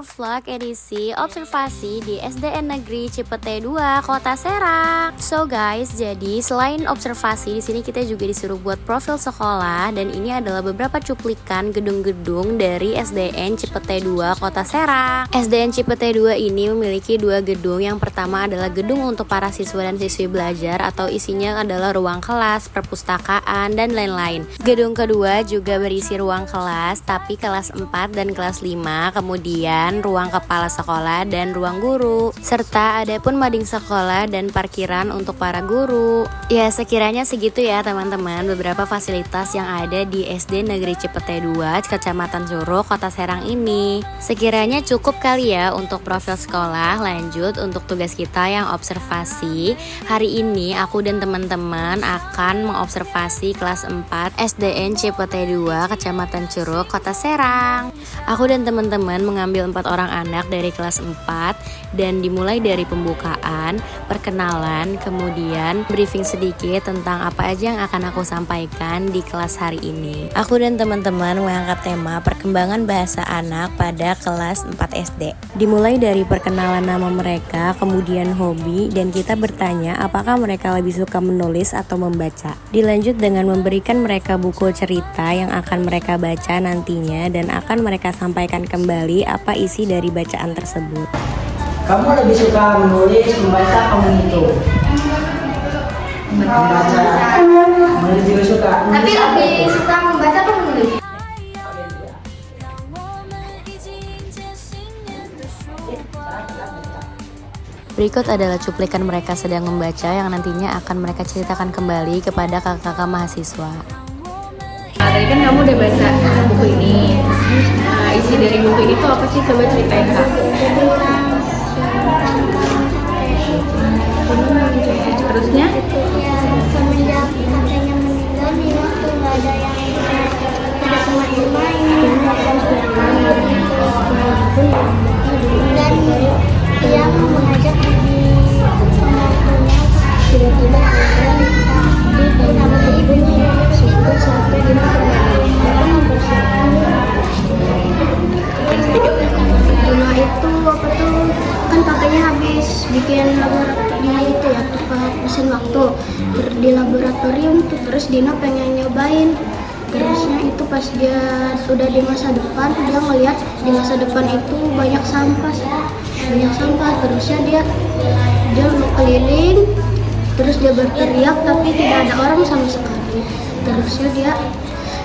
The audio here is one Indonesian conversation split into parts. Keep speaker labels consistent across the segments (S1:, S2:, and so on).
S1: our vlog edisi observasi di SDN Negeri Cipete 2, Kota Serang. So guys, jadi selain observasi di sini kita juga disuruh buat profil sekolah, dan ini adalah beberapa cuplikan gedung-gedung dari SDN Cipete 2, Kota Serang. SDN Cipete 2 ini memiliki dua gedung. Yang pertama adalah gedung untuk para siswa dan siswi belajar, atau isinya adalah ruang kelas, perpustakaan, dan lain-lain. Gedung kedua juga berisi ruang kelas, tapi kelas 4 dan kelas 5, kemudian ruang kepala sekolah dan ruang guru, serta ada pun mading sekolah dan parkiran untuk para guru. Ya, sekiranya segitu ya teman-teman beberapa fasilitas yang ada di SD Negeri Cipete 2, Kecamatan Curug, Kota Serang ini. Sekiranya cukup kali ya untuk profil sekolah. Lanjut untuk tugas kita yang observasi. Hari ini aku dan teman-teman akan mengobservasi kelas 4 SDN Cipete 2, Kecamatan Curug, Kota Serang. Aku dan teman-teman mengambil 4 orang anak dari kelas 4, dan dimulai dari pembukaan, perkenalan, kemudian briefing sedikit tentang apa aja yang akan aku sampaikan di kelas hari ini. Aku dan teman-teman mengangkat tema perkembangan bahasa anak pada kelas 4 SD. Dimulai dari perkenalan nama mereka, kemudian hobi, dan kita bertanya apakah mereka lebih suka menulis atau membaca. Dilanjut dengan memberikan mereka buku cerita yang akan mereka baca nantinya, dan akan mereka sampaikan kembali apa isi dari bacaan tersebut.
S2: Kamu lebih suka menulis, membaca, kamu itu? Membaca. Menulis juga suka.
S3: Tapi lebih suka membaca atau menulis?
S1: Berikut adalah cuplikan mereka sedang membaca yang nantinya akan mereka ceritakan kembali kepada kakak-kakak mahasiswa.
S3: Tadi kan kamu udah baca buku ini. Isi dari buku ini tuh apa sih? Coba ceritain Kak. Terusnya?
S4: Semenjak kakeknya meninggal, Nino tuh nggak ada yang tidak main-main. Dan dia mengajak ibu pembantunya tiba-tiba di kamar ibunya sibuk sampai di Nino itu apa tuh, kan kakeknya habis bikin laboratorium itu ya, mesin waktu di laboratorium tuh. Terus Dino pengen nyobain. Terusnya itu pas dia sudah di masa depan, dia ngeliat di masa depan itu banyak sampah. Terusnya dia keliling, terus dia berteriak tapi tidak ada orang sama sekali. Terusnya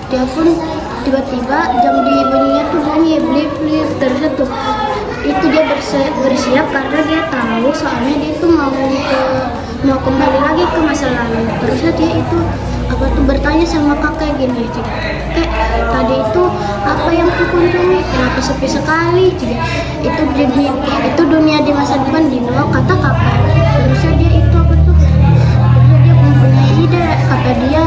S4: dia pun tiba-tiba jam bunyinya tuh bunyi blip-blip. Terusnya tuh itu dia bersiap karena dia tahu soalnya dia itu mau kembali lagi ke masa lalu. Terusnya dia itu bertanya sama kakek gini, "Kek, tadi itu apa yang kukunjungi? Kenapa sepi sekali?" Itu dunia di masa depan Dino, kata kakek. Terusnya dia terusnya dia mempunyai ide. Kata dia,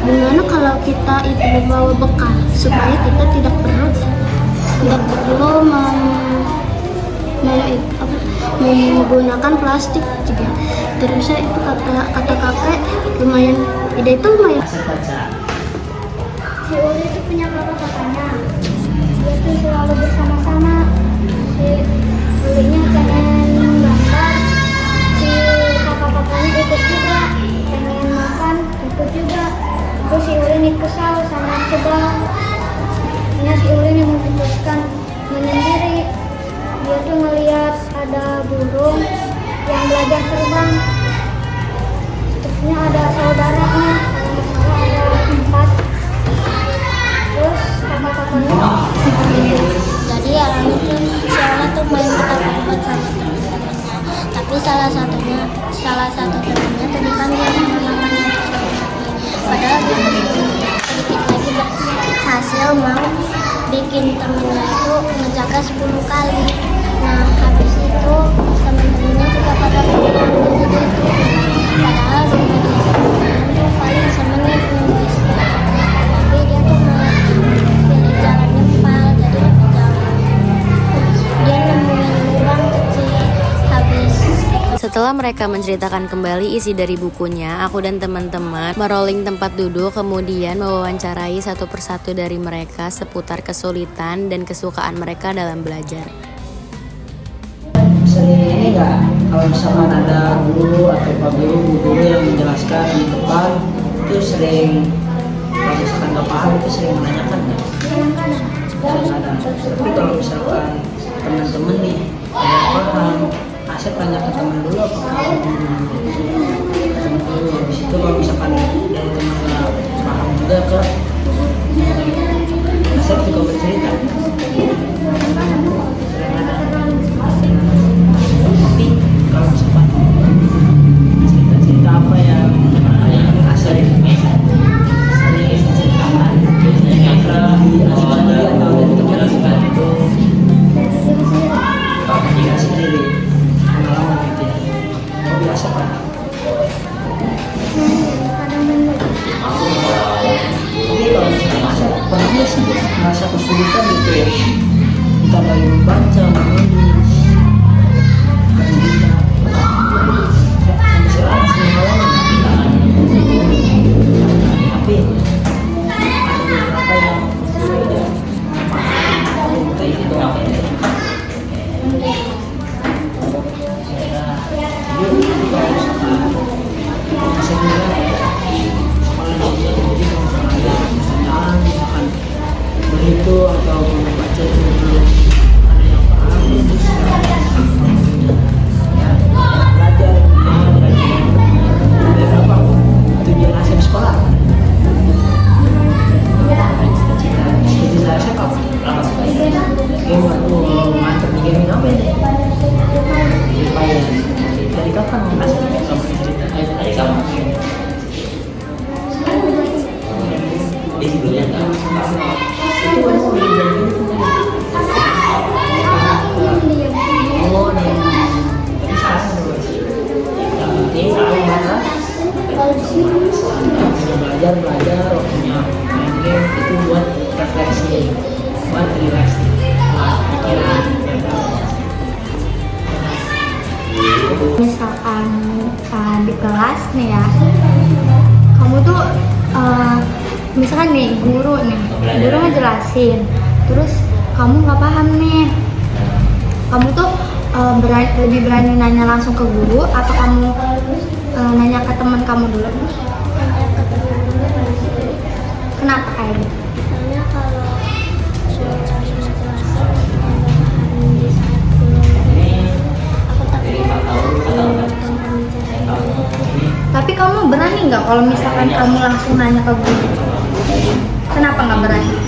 S4: gimana kalau kita itu membawa bekal supaya kita tidak perlu menggunakan plastik juga. Terusnya itu kata kakek, ide itu lumayan. Si Uli itu punya kakak-kakaknya, dia tuh selalu bersama-sama. Si Ulinya pengen gambar, si kakak-kakaknya ikut juga, pengen makan ikut juga. Terus si Uli nih kesal sama sebelah. Si Uli nih memutuskan menyendiri. Dia tuh ngeliat ada burung yang belajar terbang. Terusnya ada saudaranya, ada 4. Terus kakak-kakaknya. Jadi orang itu soalnya tuh main petak-petak sama teman-temannya. Tapi salah satu temannya tuh dipanggil sama namanya. Padahal dia sedikit lagi berhasil mau bikin temennya itu ngejaga 10 kali. Nah, habis itu teman-temannya juga pada bilang gitu. Padahal sebenarnya itu paling semenit nulis. Tapi dia tuh mau pilih jalan nyempal, jadi lebih jauh. Dia nemuin lubang kecil. Habis
S1: Setelah mereka menceritakan kembali isi dari bukunya, aku dan teman-teman merolling tempat duduk, kemudian mewawancarai satu persatu dari mereka seputar kesulitan dan kesukaan mereka dalam belajar.
S2: sering ini nggak, kalau misalkan ada guru atau pak guru yang menjelaskan di depan itu sering, kalau misalkan nggak paham itu sering menanyakan nggak? Kadang-kadang. Tapi kalau misalkan teman-teman nih ada paham, Asep tanya ke teman dulu apa ke teman dulu. Habis itu kalau misalkan dari teman nggak paham juga ke Asep juga bercerita. Tapi kalau misalkan cerita-cerita apa yang Asep sering ceritakan biasanya ke sendiri atau dari teman itu dia sendiri pengalaman gitu ya. Oh, biasa kan? Tapi kalau misalnya masa pernah nggak sih merasa kesulitan gitu ya, kita lagi membaca, menulis, bercerita, sampai sekarang tapi ada beberapa yang tidak kita itu doang ya. Begitu atau membaca itu belum ada yang paham ya, belajar dari apa tujuan Asep sekolah cita-cita Asep apa? Game atau mantap di game apa ini? Dari kapan Asep cerita? Dari kapan? Itu kamu belajar gitu oh nih tapi sekarang yang penting kamu mana belajar waktunya main game itu buat refleksi, buat relax, buat pikiran.
S4: Misalkan di kelas nih ya, kamu tuh misalkan nih guru ngejelasin, terus kamu nggak paham nih, kamu tuh lebih berani nanya langsung ke guru atau kamu nanya ke teman kamu dulu? Kenapa kayak gitu?
S5: Soalnya kalau di saat aku takut
S4: Tapi kamu berani nggak kalau misalkan kamu langsung nanya ke guru? Kenapa nggak berani?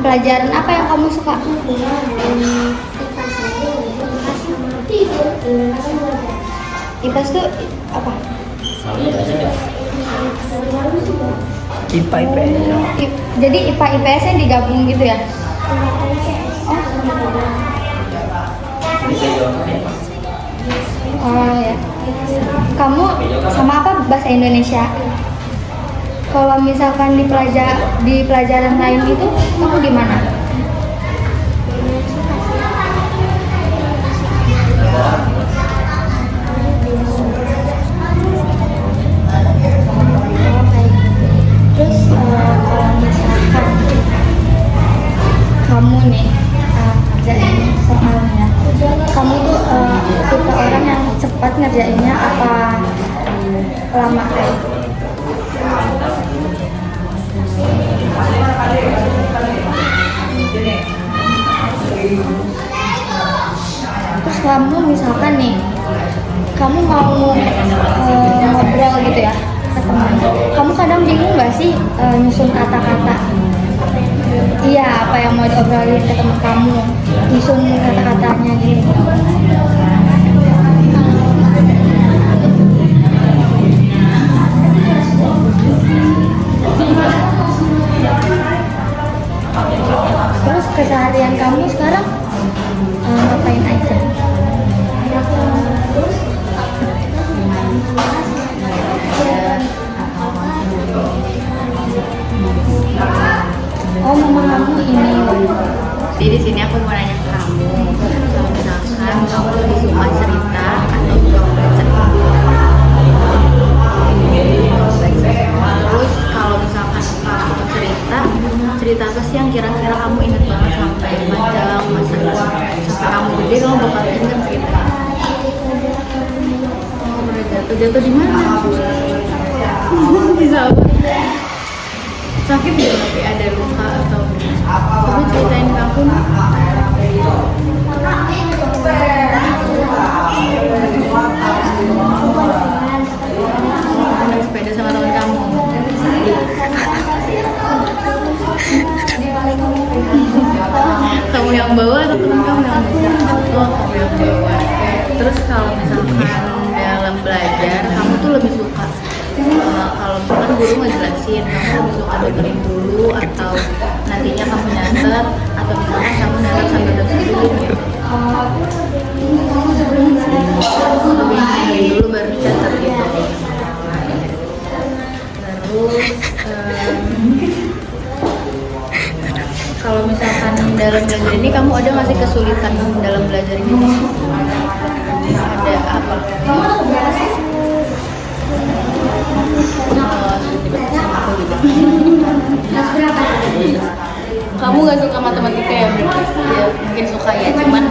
S4: Pelajaran apa yang kamu suka? IPS tuh apa?
S2: IPA IPS.
S4: Jadi IPA IPS nya digabung gitu ya? Oh ya. Kamu sama apa bahasa Indonesia? Kalau misalkan di pelajaran lain itu kamu di mana? Terus kalau misalkan kamu nih kerjain soalnya, kamu tuh tipe orang yang cepat ngerjainnya apa lama kayak? Terus kamu misalkan nih, kamu mau ngobrol gitu ya ke teman, kamu kadang bingung gak sih nyusun kata-kata? Iya, apa yang mau diobrolin ke teman kamu, nyusun kata-katanya gitu. Terus keseharian kamu sekarang ngapain aja? Oh, mama kamu ini.
S3: Jadi di sini aku mau nanya ke kamu, kalau misalkan kamu lebih suka cerita atau suka baca? Terus kalau misalkan kamu cerita apa sih yang kira-kira kamu ingat banget sampai panjang masa sampai kamu gede kamu bakal ingat ceritanya? Pernah jatuh di mana? Bisa apa? Sakit ya, tapi ada luka atau coba ceritain ke aku. Naik sepeda sama teman kamu. Kamu yang bawa atau teman kamu yang bawa? Oh, kamu yang bawa. Terus kalau misalkan dalam belajar, kamu tuh lebih suka kalau misalkan guru ngejelasin, kamu lebih suka dengerin dulu atau nantinya kamu nyatet atau misalkan kamu nyatet sambil dengerin dulu gitu? Lebih dengerin dulu baru catat gitu. Terus kalau misalkan dalam belajar ini kamu ada nggak sih kesulitan dalam belajar ini? Ada apa? Kamu gak suka matematika ya? Ya mungkin suka ya, cuman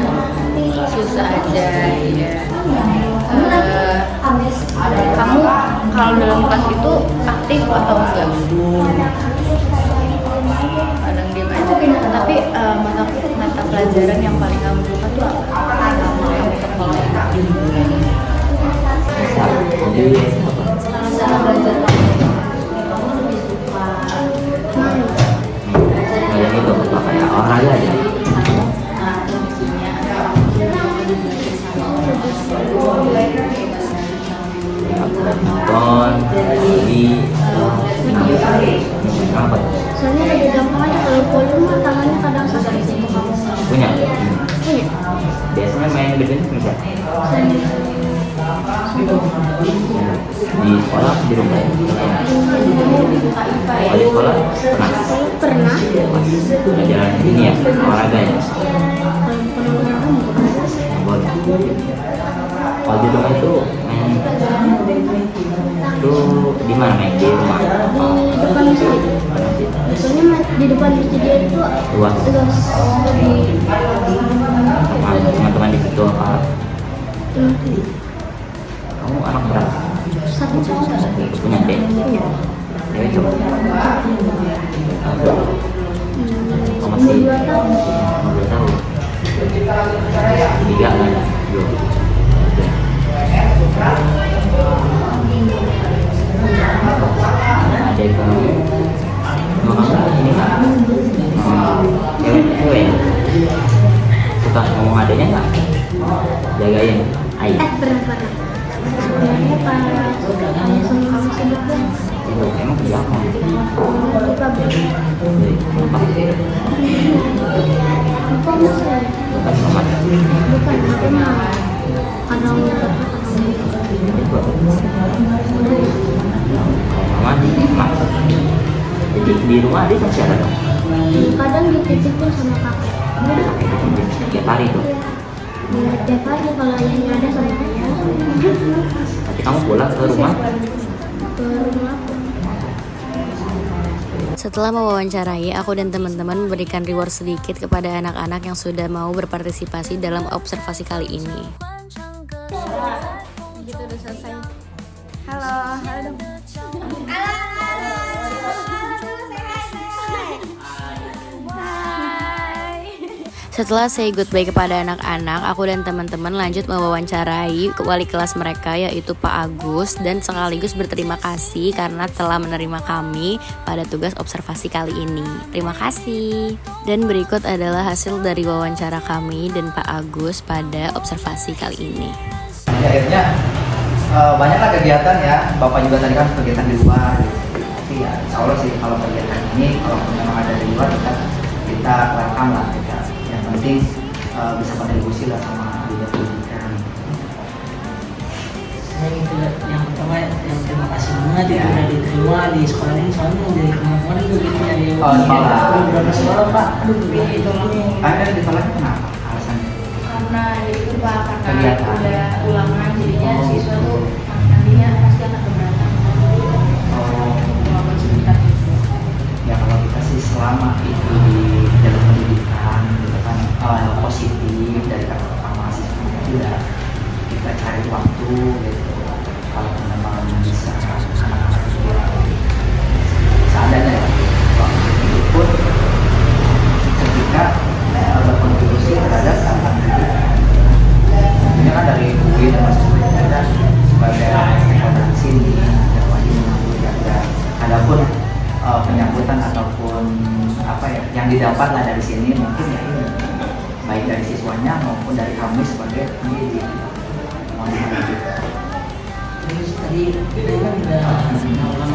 S3: susah aja ya. Kamu kalau dalam kelas itu aktif atau enggak? Kadang diem aja. Tapi mata pelajaran yang paling kamu suka tuh apa? Kamu terpakai? Cara belajar kamu lebih suka
S2: yang itu kayak olahraga aja. Nonton di apa?
S4: Soalnya lebih gampang aja kalau poli mah tangannya kadang sakit itu kamu.
S2: Punya?
S4: Iya.
S2: Biasanya main badminton bisa? Di sekolah di rumah? Oh, di sekolah pernah? Pelajaran ini ya, olahraga ya? Boleh. Kalau di rumah itu main itu di mana main? Di rumah?
S4: Di depan masjid. Soalnya di depan masjid itu
S2: Luas?
S4: luas.
S2: Teman-teman di situ apa? Kamu anak berapa?
S4: Satu.
S2: Punya dek? Cewek cowok? Oh, masih
S4: 2 tahun.
S2: 2 tahun. 3 kan? 2. Ada kamu ini kan? Cewek suka ngomong adanya nggak? Jagain ayah.
S4: Pernah. Sebenarnya pas kamu sama kamu sebutnya
S2: Emang kerja apa?
S4: di pabrik. Bukan saya.
S2: Bukan somat.
S4: Bukan, aku mah kadang
S2: Mama di rumah. Jadi di rumah dia masih ada dong?
S4: kadang dititipin sama kakek.
S2: Tiap hari tuh.
S4: Ya, tiap hari kalau ayahnya ada sama ayah.
S2: Nanti kamu pulang ke rumah?
S4: Ke rumah aku.
S1: Setelah mewawancarai, aku dan teman-teman memberikan reward sedikit kepada anak-anak yang sudah mau berpartisipasi dalam observasi kali ini.
S3: Gitu udah selesai. Halo dong.
S1: Setelah say goodbye kepada anak-anak, aku dan teman-teman lanjut mewawancarai wali kelas mereka, yaitu Pak Agus, dan sekaligus berterima kasih karena telah menerima kami pada tugas observasi kali ini. Terima kasih. Dan berikut adalah hasil dari wawancara kami dan Pak Agus pada observasi kali ini.
S6: Akhirnya banyaklah kegiatan ya, Bapak juga tadi kan kegiatan di luar. Tapi ya insya Allah sih kalau kegiatan ini, kalau memang ada di luar kita welcome lah kita. Yang penting bisa kontribusi lah sama dunia pendidikan.
S2: Yang pertama yang terima kasih banget ya udah diterima di sekolah ini, soalnya dari kemarin juga gitu ya. Berapa sekolah Pak? Aduh begini tolongnya.
S6: Ada ditolak kenapa? Alasannya?
S3: Karena itu Pak, karena
S6: Kegiatan.
S3: udah ulangan jadinya siswa tuh nantinya pasti akan keberatan.
S6: Oh,
S3: Walaupun sebentar.
S6: ya kalau kita sih selalu selama itu di dalam pendidikan gitu kan positif dari kakak mahasiswa juga kita cari waktu gitu kalau memang bisa anak-anak itu seadanya ya waktu itu pun ketika berkontribusi terhadap tentang pendidikan ini kan dari UI dan mahasiswa kita sebagai stakeholder di sini yang wajib mengambil adapun penyambutan ataupun apa ya yang didapat lah dari sini mungkin ya ini baik dari siswanya maupun dari kami sebagai pendidik. Mohon maaf juga.
S2: Terus tadi kita kan udah mengulang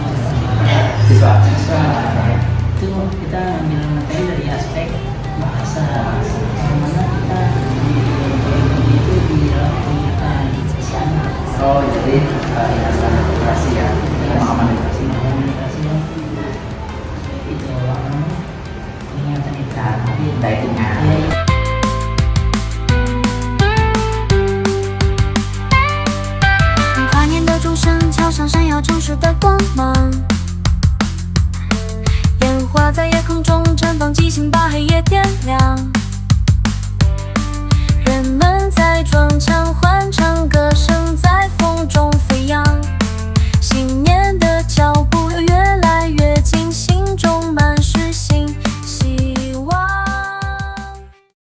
S6: Siswa.
S2: itu kita ambil materi dari aspek bahasa sama